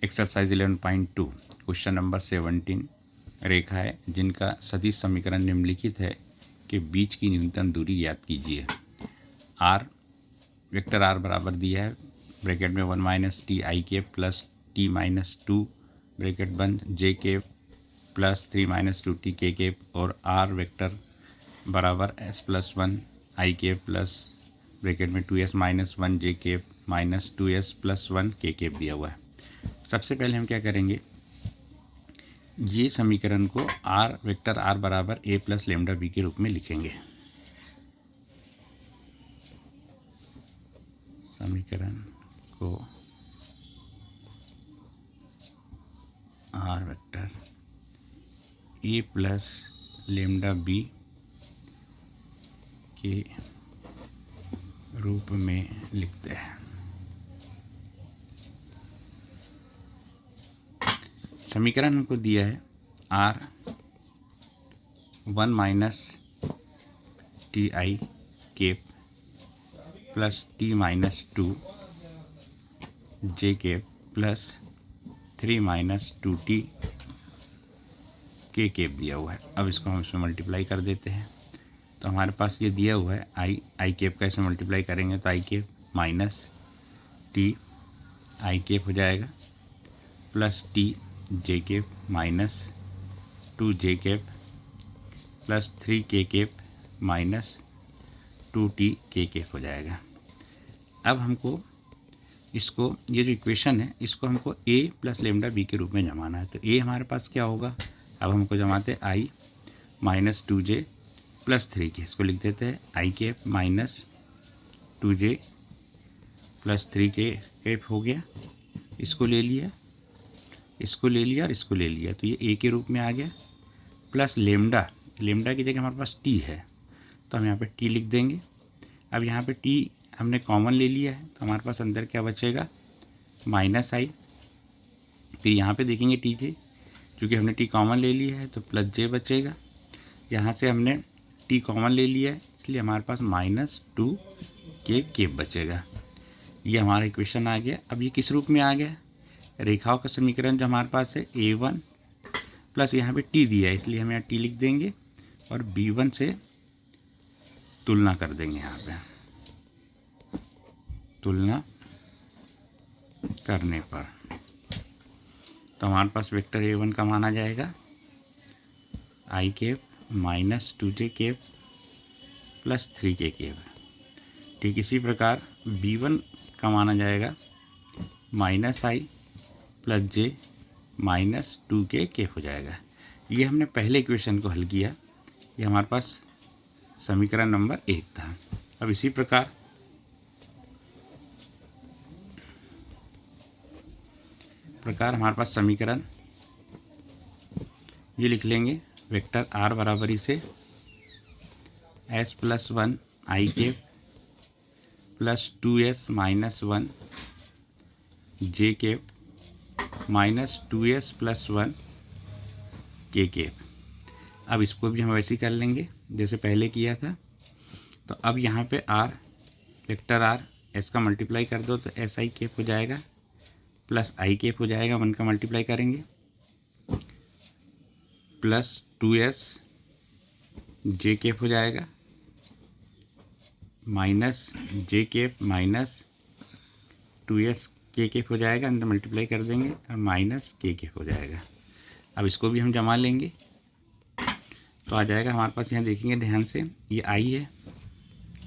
Exercise 11.2 question number 17 रेखाएं जिनका सदिश समीकरण निम्नलिखित है के बीच की न्यूनतम दूरी ज्ञात कीजिए। आर वेक्टर आर बराबर दिया है ब्रैकेट में 1 minus t i cap plus t minus 2 bracket बंद j cap plus 3 minus 2 t k cap और आर वेक्टर बराबर s plus 1 i cap plus bracket में 2s minus 1 j cap minus 2s plus 1 k cap दिया हुआ है। सबसे पहले हम क्या करेंगे, ये समीकरण को आर वेक्टर आर बराबर ए प्लस लेमडा बी के रूप में लिखेंगे। समीकरण को r vector a plus lambda b के रूप में लिखते हैं। समीकरण हमको दिया है r 1 minus t i cap plus t minus 2 j cap plus 3 minus 2 t k cap दिया हुआ है। अब इसको हम इसमें मल्टीप्लाई कर देते हैं तो हमारे पास ये दिया हुआ है आई केप का इसमें मल्टीप्लाई करेंगे तो i cap minus t i cap हो जाएगा plus t j cap minus 2 j cap plus 3 k cap minus 2 t k cap हो जाएगा। अब हमको इसको ये जो इक्वेशन है इसको हमको a प्लस लेमडा बी के रूप में जमाना है। तो a हमारे पास क्या होगा, अब हमको जमाते आई माइनस 2j प्लस 3 के, इसको लिख देते हैं आई cap minus 2j plus 3 k cap हो गया। इसको ले लिया, इसको ले लिया और इसको ले लिया तो ये a के रूप में आ गया प्लस लेमडा की जगह हमारे पास t है तो हम यहाँ पे t लिख देंगे। अब यहाँ पे t हमने कॉमन ले लिया है तो हमारे पास अंदर क्या बचेगा माइनस आई, फिर यहाँ पे देखेंगे टी जे, क्योंकि हमने टी कॉमन ले लिया है तो प्लस जे बचेगा। यहाँ से हमने टी कॉमन ले लिया है इसलिए हमारे पास माइनस 2 के केप बचेगा। ये हमारा इक्वेशन आ गया। अब ये किस रूप में आ गया, रेखाओं का समीकरण जो हमारे पास है a1 प्लस यहाँ पे t दिया है इसलिए हम यहाँ t लिख देंगे और b1 से तुलना कर देंगे। यहाँ पे तुलना करने पर तो हमारे पास वेक्टर a1 का माना जाएगा i cap minus 2j cap plus 3 k cap. ठीक इसी प्रकार b1 का माना जाएगा माइनस आई प्लस जे माइनस 2 के केप हो जाएगा। ये हमने पहले इक्वेशन को हल किया, ये हमारे पास समीकरण नंबर 1 था। अब इसी प्रकार हमारे पास समीकरण ये लिख लेंगे वेक्टर आर बराबरी से s plus 1 i cap plus 2s minus 1 j cap minus 2s plus 1 k cap. अब इसको भी हम वैसे ही कर लेंगे जैसे पहले किया था। तो अब यहाँ पे आर वेक्टर आर एस का मल्टीप्लाई कर दो तो एस आई केप हो जाएगा प्लस आई केप हो जाएगा, 1 का मल्टीप्लाई करेंगे प्लस 2s जे केप हो जाएगा minus j cap minus 2s के केप हो जाएगा, अंदर मल्टीप्लाई कर देंगे और माइनस के केप हो जाएगा। अब इसको भी हम जमा लेंगे तो आ जाएगा हमारे पास। यहाँ देखेंगे ध्यान से ये आई है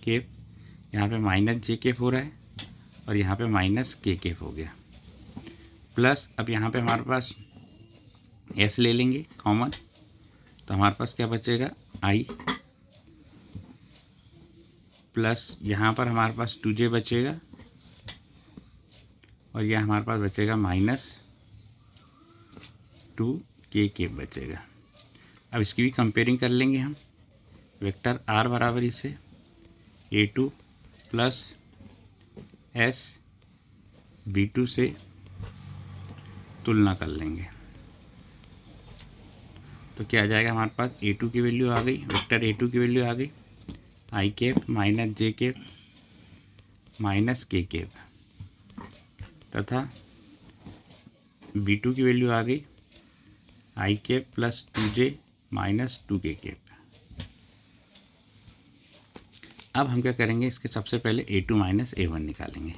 केप, यहाँ पे माइनस जे केप हो रहा है और यहाँ पे माइनस के केप हो गया प्लस अब यहाँ पे हमारे पास एस ले लेंगे कॉमन तो हमारे पास क्या बचेगा आई प्लस यहाँ पर हमारे पास 2j बचेगा और यह हमारे पास बचेगा माइनस 2 के केप बचेगा। अब इसकी भी कंपेयरिंग कर लेंगे हम वेक्टर आर बराबर इसे a2 प्लस एस b2 से तुलना कर लेंगे तो क्या आ जाएगा हमारे पास a2 की वैल्यू आ गई, वेक्टर a2 की वैल्यू आ गई i cap minus j cap minus k cap तथा B2 की वैल्यू आ गई i cap plus 2J minus 2K cap. अब हम क्या करेंगे, इसके सबसे पहले A2 माइनस A1 निकालेंगे।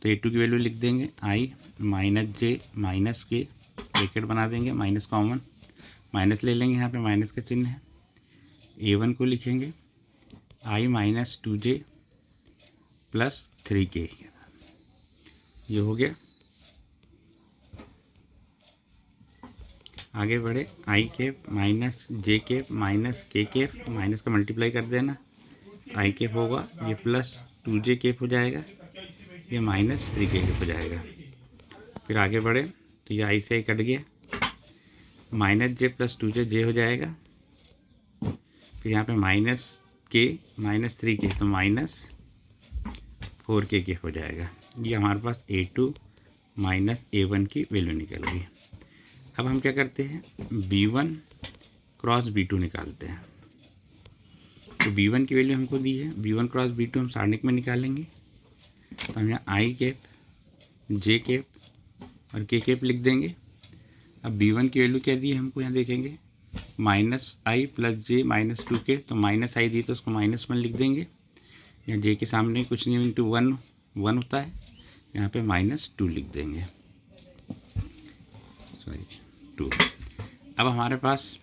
तो A2 की वैल्यू लिख देंगे आई माइनस जे माइनस के, ब्रैकेट बना देंगे, माइनस कॉमन, माइनस ले लेंगे, यहाँ पे माइनस का चिन्ह है। A1 को लिखेंगे आई माइनस 2J प्लस 3K, ये हो गया। आगे बढ़े, आई कैप माइनस जे कैप माइनस के कैप, माइनस का मल्टीप्लाई कर देना, आई कैप होगा ये प्लस 2J कैप हो जाएगा, ये माइनस 3K कैप हो जाएगा। फिर आगे बढ़े तो ये आई से आई कट गया, माइनस जे प्लस 2J जे हो जाएगा। फिर यहाँ पे माइनस के माइनस 3K तो माइनस 4K कैप हो जाएगा। ये हमारे पास A2 माइनस A1 की वैल्यू निकल गई। अब हम क्या करते हैं, B1 क्रॉस B2 निकालते हैं। तो B1 की वैल्यू हमको दी है, B1 क्रॉस B2 हम सारणिक में निकालेंगे। तो हम यहाँ आई कैप जे कैप और के कैप लिख देंगे। अब B1 की वैल्यू क्या दी है हमको, यहाँ देखेंगे माइनस आई प्लस जे माइनस 2K, तो माइनस आई दी तो उसको -1 लिख देंगे। यहाँ जे के सामने कुछ नहीं, इंटू 1 1 होता है, यहाँ पे -2 लिख देंगे, सॉरी 2। अब हमारे पास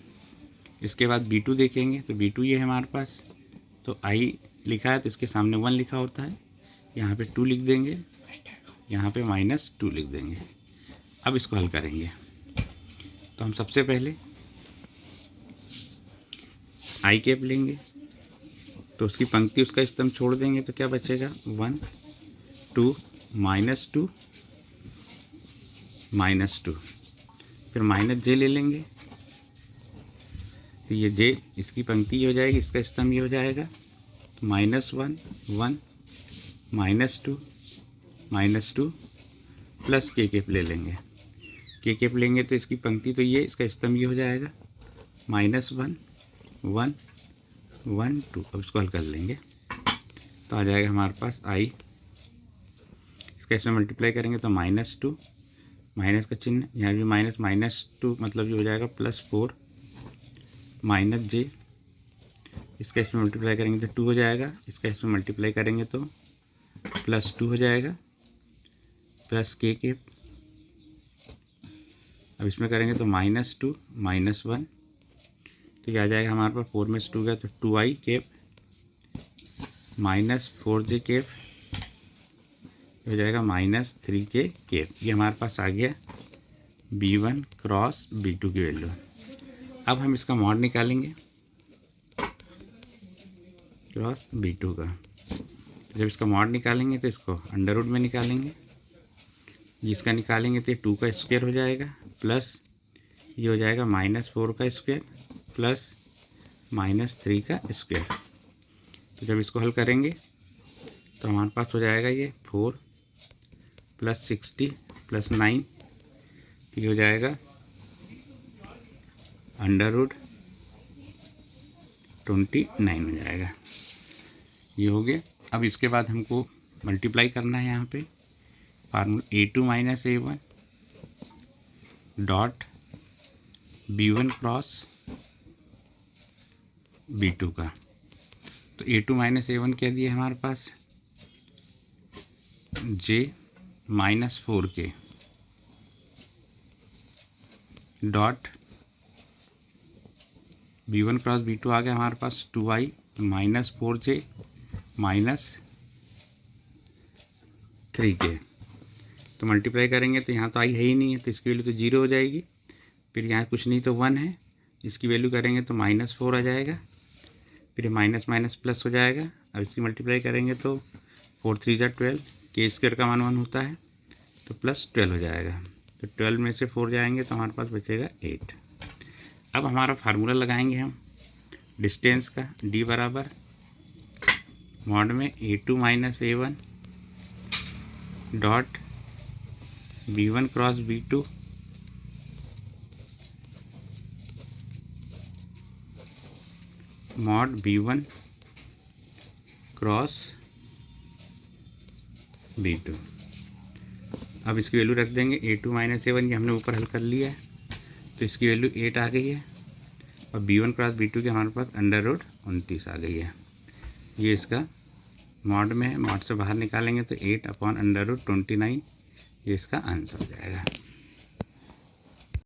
इसके बाद B2 देखेंगे, तो B2 ये है हमारे पास, तो आई लिखा है तो इसके सामने 1 लिखा होता है, यहाँ पे 2 लिख देंगे, यहाँ पे -2 लिख देंगे। अब इसको हल करेंगे तो हम सबसे पहले आई कैप लेंगे, तो उसकी पंक्ति उसका स्तंभ छोड़ देंगे, तो क्या बचेगा 1 2 -2 -2। फिर माइनस जे ले लेंगे, तो ये जे इसकी पंक्ति ये हो जाएगी, इसका स्तंभ ये हो जाएगा, तो -1 1 -2 प्लस के कैप ले लेंगे। के कैप लेंगे तो इसकी पंक्ति तो ये, इसका स्तंभ ये हो जाएगा, -1 1 1 2। अब इसको हल कर लेंगे तो आ जाएगा हमारे पास आई, इसका इसमें मल्टीप्लाई करेंगे तो -2, माइनस का चिन्ह, यहाँ भी -2 मतलब ये हो जाएगा +4 माइनस जे, इसका इसमें मल्टीप्लाई करेंगे तो 2 हो जाएगा, इसका इसमें मल्टीप्लाई करेंगे तो +2 हो जाएगा, प्लस के कैप। अब इसमें करेंगे तो -2 -1, तो ये आ जाएगा हमारे पास 4 में से 2 गया तो 2i कैप -4j कैप हो जाएगा -3K कैप। ये हमारे पास आ गया B1 क्रॉस B2 की वैल्यू। अब हम इसका मॉड निकालेंगे क्रॉस B2 का। तो जब इसका मॉड निकालेंगे तो इसको अंडर रूट में निकालेंगे, जिसका निकालेंगे तो 2 का स्क्वायर हो जाएगा, प्लस ये हो जाएगा -4 का स्क्वायर प्लस -3 का स्क्वायर। तो जब इसको हल करेंगे तो हमारे पास हो जाएगा ये 4 + 60 + 9, ये हो जाएगा √29 हो जाएगा, ये हो गया। अब इसके बाद हमको मल्टीप्लाई करना है यहाँ पे formula A2 minus A1 dot B1 cross B2 का। तो A2 माइनस A1 क्या दिया हमारे पास, J -4K dot B1 cross B2 आ गया हमारे पास 2i -4J -3K। तो मल्टीप्लाई करेंगे तो यहाँ तो आई है ही नहीं है, तो इसकी वैल्यू तो 0 हो जाएगी। फिर यहाँ कुछ नहीं तो 1 है, इसकी वैल्यू करेंगे तो -4 आ जाएगा, फिर माइनस माइनस प्लस हो जाएगा। अब इसकी मल्टीप्लाई करेंगे तो 4 3 12, के स्क्वायर का मान 1 होता है, तो +12 हो जाएगा। तो 12 में से 4 जाएंगे तो हमारे पास बचेगा 8। अब हमारा फार्मूला लगाएंगे हम डिस्टेंस का, D बराबर मॉड में A2 minus A1 dot B1 cross B2 mod B1 cross B2। अब इसकी वैल्यू रख देंगे A2 माइनस A1, ये हमने ऊपर हल कर लिया है, तो इसकी वैल्यू 8 आ गई है। और B1 क्रॉस B2 की हमारे पास √29 आ गई है। ये इसका मॉड में है, मॉड से बाहर निकालेंगे तो 8/√29 ये इसका आंसर हो जाएगा।